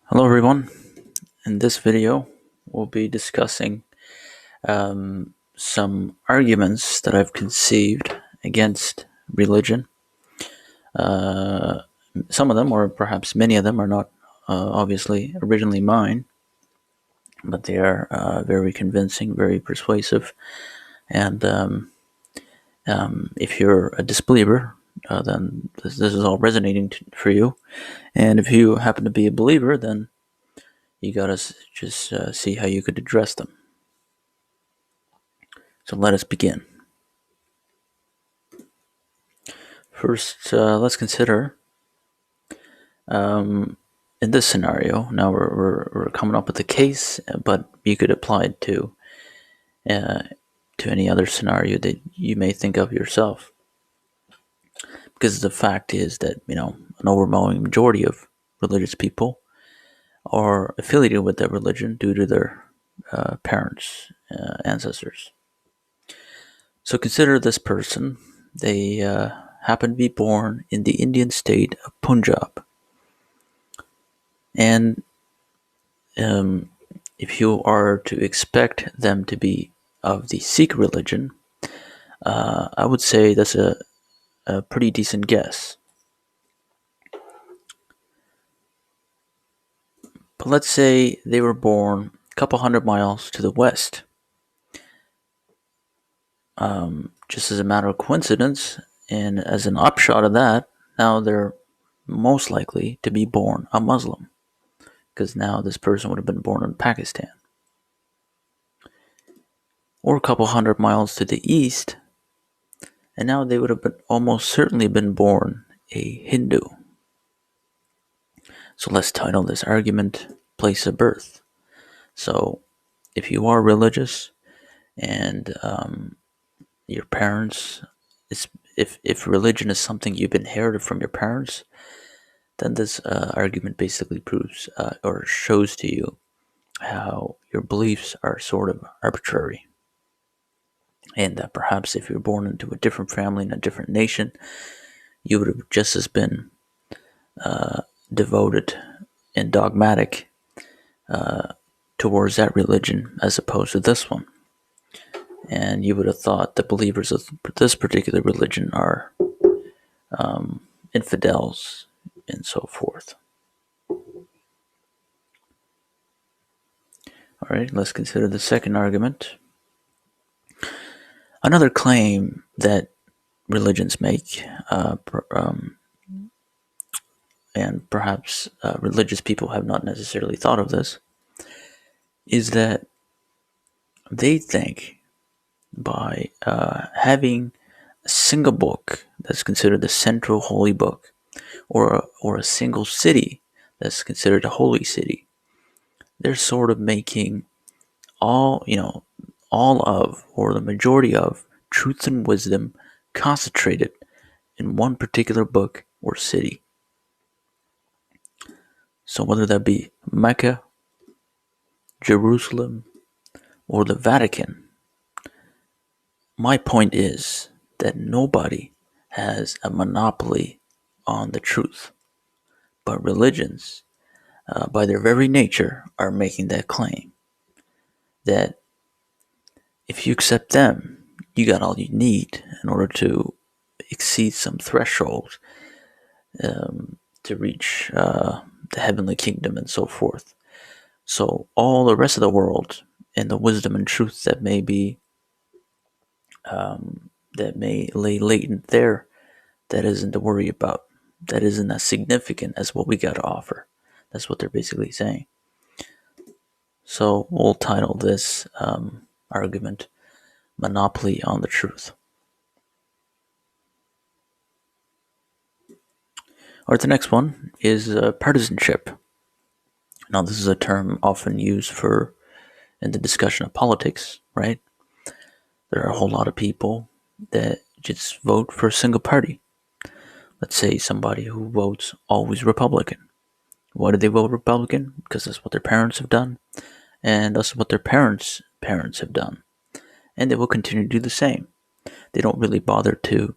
Hello everyone. In this video, we'll be discussing some arguments that I've conceived against religion. Some of them, or perhaps many of them, are not obviously originally mine, but they are very convincing, very persuasive. And if you're a disbeliever, then this is all resonating for you. And if you happen to be a believer, then you gotta just see how you could address them. So let us begin. First, let's consider in this scenario. Now we're coming up with a case, but you could apply it to any other scenario that you may think of yourself. Because the fact is that an overwhelming majority of religious people are affiliated with that religion due to their parents, ancestors. So consider this person. They happen to be born in the Indian state of Punjab. And if you are to expect them to be of the Sikh religion, I would say that's a pretty decent guess. But let's say they were born a couple hundred miles to the west. Just as a matter of coincidence, and as an upshot of that, now they're most likely to be born a Muslim, because now this person would have been born in Pakistan. Or a couple hundred miles to the east, and now they would have almost certainly been born a Hindu. So let's title this argument Place of Birth. So if you are religious and your parents, if religion is something you've inherited from your parents, then this argument basically proves or shows to you how your beliefs are sort of arbitrary. And that perhaps if you're born into a different family in a different nation, you would have just as been devoted and dogmatic towards that religion as opposed to this one. And you would have thought the believers of this particular religion are infidels and so forth. All right, let's consider the second argument. Another claim that religions make, and perhaps religious people have not necessarily thought of this, is that they think by having a single book that's considered the central holy book, or a single city that's considered a holy city, they're sort of making all of, or the majority of, truth and wisdom concentrated in one particular book or city. So whether that be Mecca, Jerusalem, or the Vatican, my point is that nobody has a monopoly on the truth. But religions, by their very nature, are making that claim. That if you accept them, you got all you need in order to exceed some threshold to reach the heavenly kingdom and so forth. So all the rest of the world and the wisdom and truth that may be that may lay latent there, that isn't to worry about. That isn't as significant as what we got to offer. That's what they're basically saying. So we'll title this argument Monopoly on the Truth. Alright, the next one is partisanship. Now, this is a term often used in the discussion of politics, right? There are a whole lot of people that just vote for a single party. Let's say somebody who votes always Republican. Why do they vote Republican? Because that's what their parents have done, and that's what their parents' parents have done, and they will continue to do the same. They don't really bother to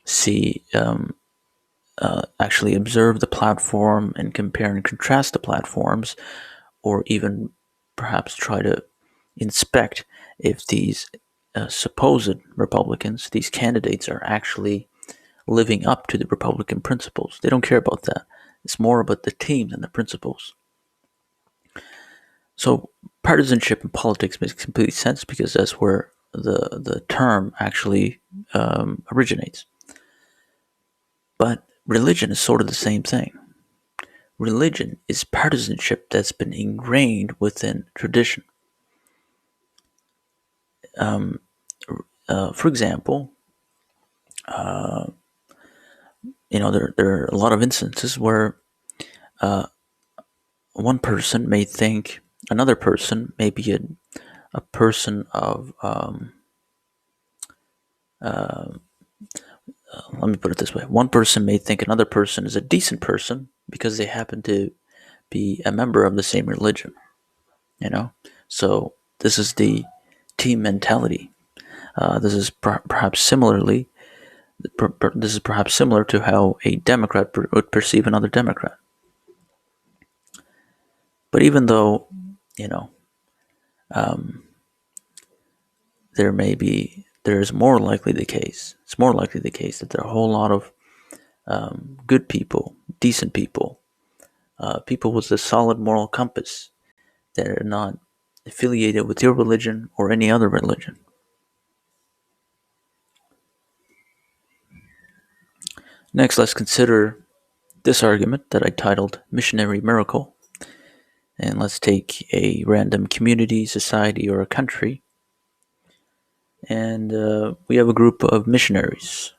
see actually observe the platform and compare and contrast the platforms, or even perhaps try to inspect if these supposed Republicans, these candidates, are actually living up to the Republican principles. They don't care about that. It's more about the team than the principles. So partisanship in politics makes complete sense because that's where the term actually originates. But religion is sort of the same thing. Religion is partisanship that's been ingrained within tradition. For example, there are a lot of instances where one person may think another person may be a person of, let me put it this way. One person may think another person is a decent person because they happen to be a member of the same religion, So this is the team mentality. This is perhaps similar to how a Democrat would perceive another Democrat. But even though, it's more likely the case that there are a whole lot of good people, decent people, people with a solid moral compass that are not affiliated with your religion or any other religion. Next, let's consider this argument that I titled Missionary Miracle. And let's take a random community, society, or a country. And we have a group of missionaries.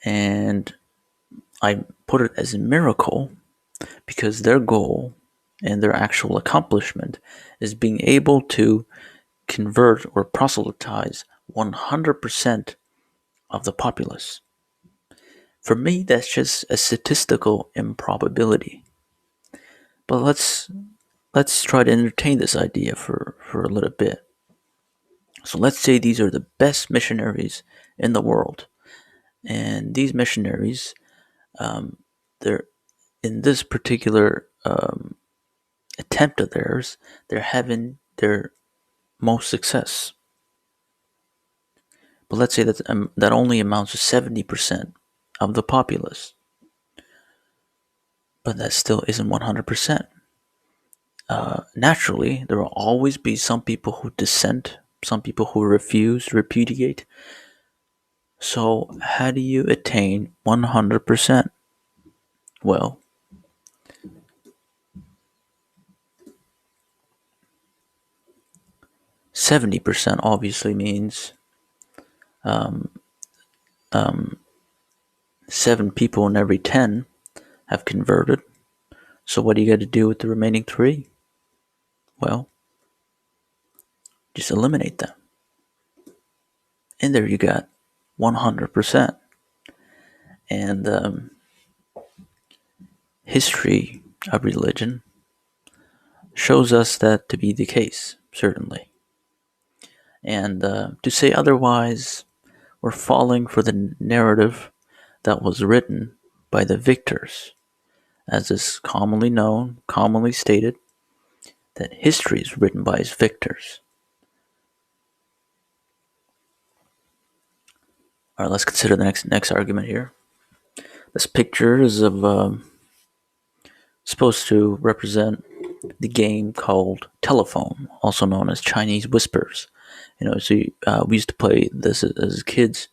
And I put it as a miracle because their goal and their actual accomplishment is being able to convert or proselytize 100% of the populace. For me, that's just a statistical improbability. But let's try to entertain this idea for a little bit. So let's say these are the best missionaries in the world, and these missionaries, they're in this particular attempt of theirs, they're having their most success. But let's say that only amounts to 70% of the populace. But that still isn't 100%. Naturally, there will always be some people who dissent, some people who refuse, repudiate. So, how do you attain 100%? Well, 70% obviously means 7 people in every 10 have converted. So, what do you got to do with the remaining 3? Well, just eliminate them. And there you got 100%. And history of religion shows us that to be the case, certainly. And to say otherwise, we're falling for the narrative that was written by the victors, as is commonly known, commonly stated, that history is written by its victors. All right, let's consider the next argument here. This picture is supposed to represent the game called telephone, also known as Chinese whispers. We used to play this as kids.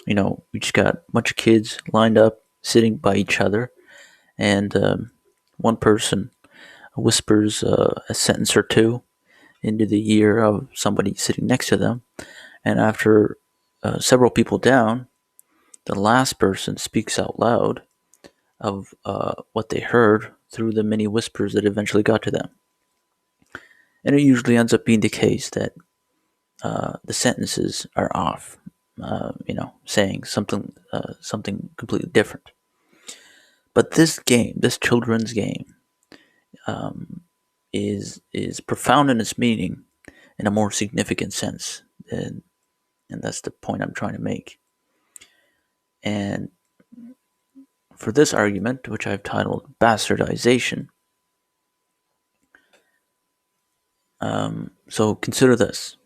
We just got a bunch of kids lined up, sitting by each other, and one person whispers a sentence or two into the ear of somebody sitting next to them, and after several people down, the last person speaks out loud of what they heard through the many whispers that eventually got to them. And it usually ends up being the case that the sentences are off, saying something completely different. But this game, this children's game, is profound in its meaning in a more significant sense, and that's the point I'm trying to make. And for this argument, which I've titled bastardization, so consider this.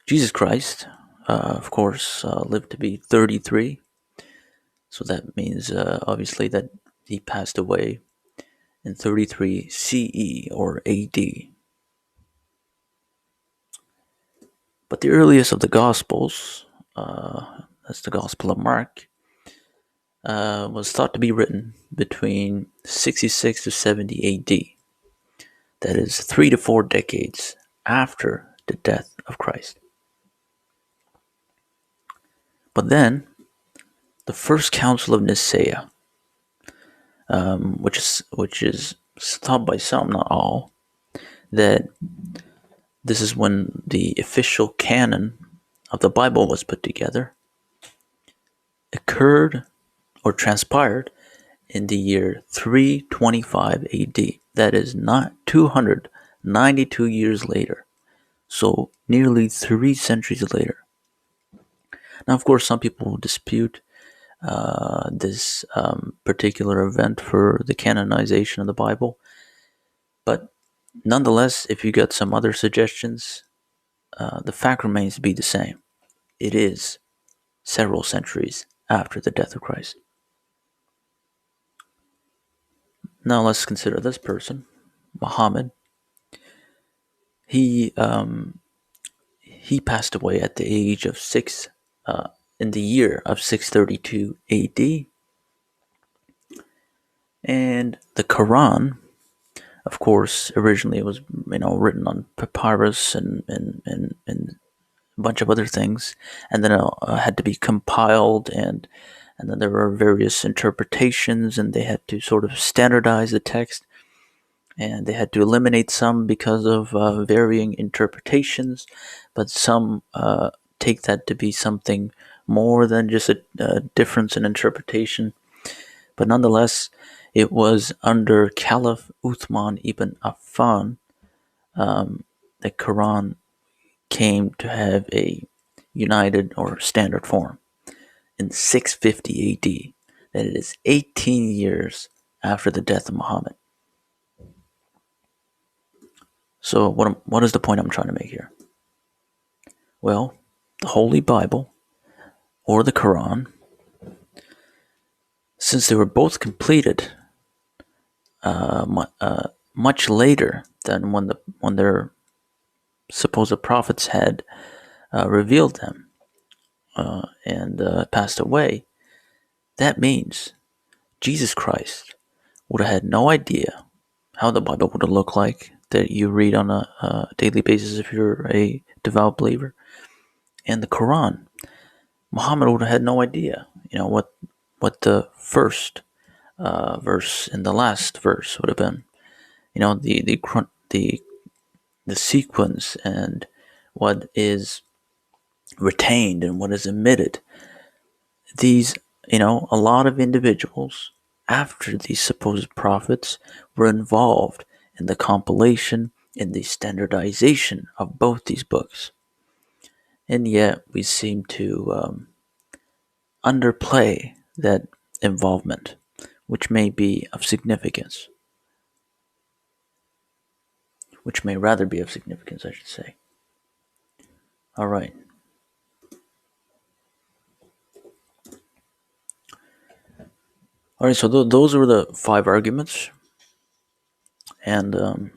Jesus Christ, of course, lived to be 33. So that means, obviously, that he passed away in 33 CE or AD. But the earliest of the Gospels, that's the Gospel of Mark, was thought to be written between 66 to 70 AD. That is 3 to 4 decades after the death of Christ. But then, the First Council of Nicaea, which is thought by some, not all, that this is when the official canon of the Bible was put together, occurred or transpired in the year 325 AD. That is not 292 years later. So nearly 3 centuries later. Now, of course, some people dispute this particular event for the canonization of the Bible. But nonetheless, if you got some other suggestions, the fact remains to be the same. It is several centuries after the death of Christ. Now let's consider this person, Muhammad. He passed away at the age of 6, in the year of 632 AD. And the Koran, of course, originally it was written on papyrus and a bunch of other things, and then it had to be compiled, and then there were various interpretations, and they had to sort of standardize the text, and they had to eliminate some because of varying interpretations, but some take that to be something more than just a difference in interpretation. But nonetheless, it was under Caliph Uthman ibn Affan the Quran came to have a united or standard form in 650 AD. That it is 18 years after the death of Muhammad. So what is the point I'm trying to make here? Well, the Holy Bible or the Quran, since they were both completed much later than when their supposed prophets had revealed them and passed away, that means Jesus Christ would have had no idea how the Bible would have looked like that you read on a daily basis if you're a devout believer. And the Quran, Muhammad would have had no idea, what the first verse and the last verse would have been. The sequence and what is retained and what is omitted. These, a lot of individuals after these supposed prophets were involved in the compilation and the standardization of both these books. And yet we seem to underplay that involvement, which may be of significance. Which may rather be of significance, I should say. All right. All right, so those were the 5 arguments. And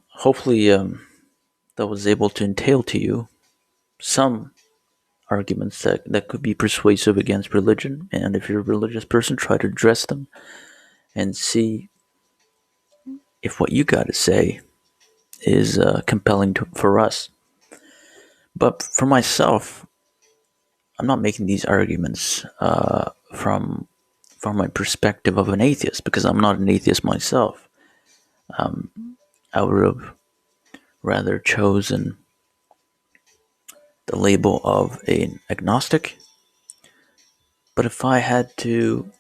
hopefully that was able to entail to you some arguments that could be persuasive against religion. And if you're a religious person, try to address them and see if what you got to say is compelling for us. But for myself, I'm not making these arguments from my perspective of an atheist, because I'm not an atheist myself. I would have rather chosen the label of an agnostic. But if I had to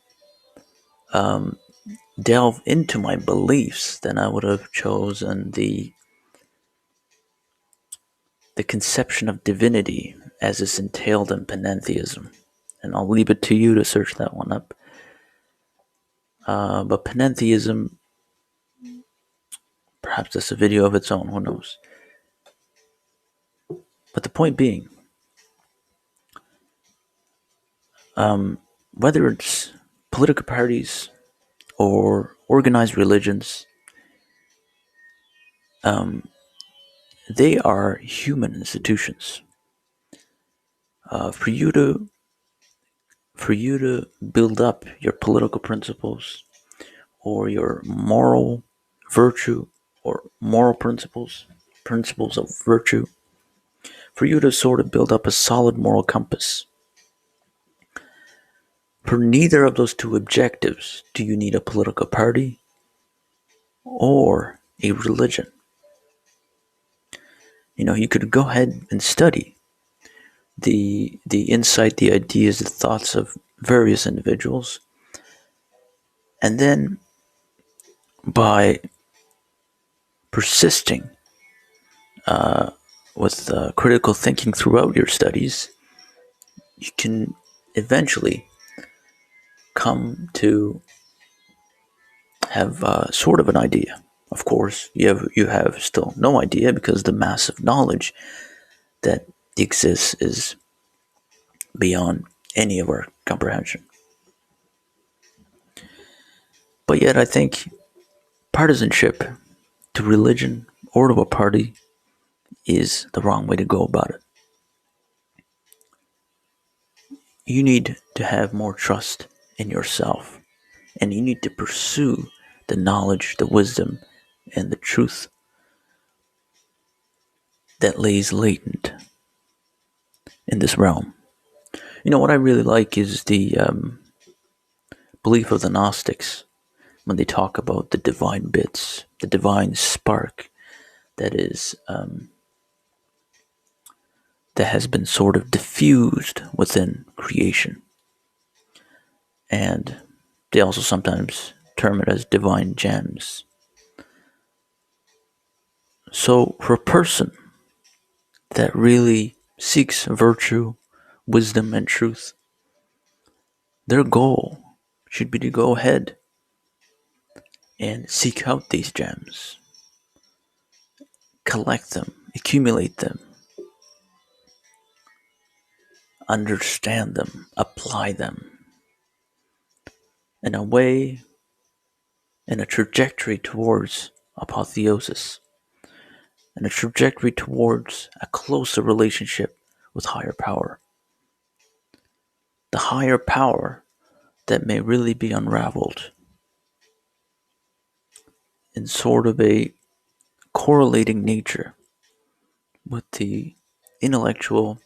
delve into my beliefs, then I would have chosen the the conception of divinity as is entailed in panentheism. And I'll leave it to you to search that one up. But panentheism, perhaps that's a video of its own, who knows. But the point being, whether it's political parties or organized religions, they are human institutions. For you to build up your political principles or your moral virtue or moral principles of virtue, for you to sort of build up a solid moral compass, for neither of those two objectives do you need a political party or a religion. You could go ahead and study the insight, the ideas, the thoughts of various individuals, and then by persisting with critical thinking throughout your studies, you can eventually come to have sort of an idea. Of course, you have still no idea because the massive knowledge that exists is beyond any of our comprehension. But yet, I think partisanship to religion or to a party is the wrong way to go about it. You need to have more trust in yourself, and you need to pursue the knowledge, the wisdom, and the truth that lays latent in this realm. What I really like is the belief of the Gnostics when they talk about the divine bits, the divine spark that is that has been sort of diffused within creation. And they also sometimes term it as divine gems. So for a person that really seeks virtue, wisdom, and truth, their goal should be to go ahead and seek out these gems, collect them, accumulate them, understand them, apply them in a way, in a trajectory towards apotheosis, and a trajectory towards a closer relationship with higher power. The higher power that may really be unraveled in sort of a correlating nature with the intellectual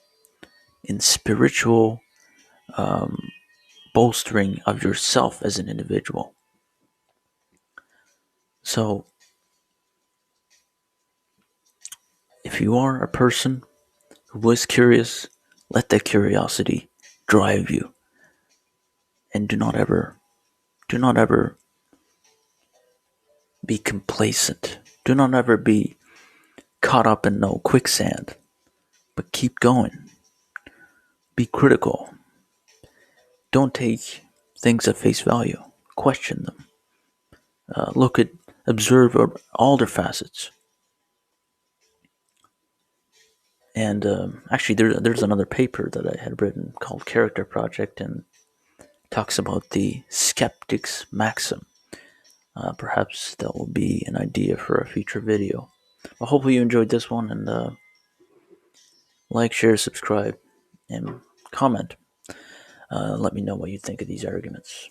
and spiritual bolstering of yourself as an individual. So, if you are a person who is curious, let that curiosity drive you, and do not ever be complacent. Do not ever be caught up in no quicksand, but keep going. Be critical. Don't take things at face value. Question them. Observe all their facets. And actually, there's another paper that I had written called Character Project, and talks about the skeptic's maxim. Perhaps that will be an idea for a future video. Well, hopefully you enjoyed this one, and like, share, subscribe, and comment. Let me know what you think of these arguments.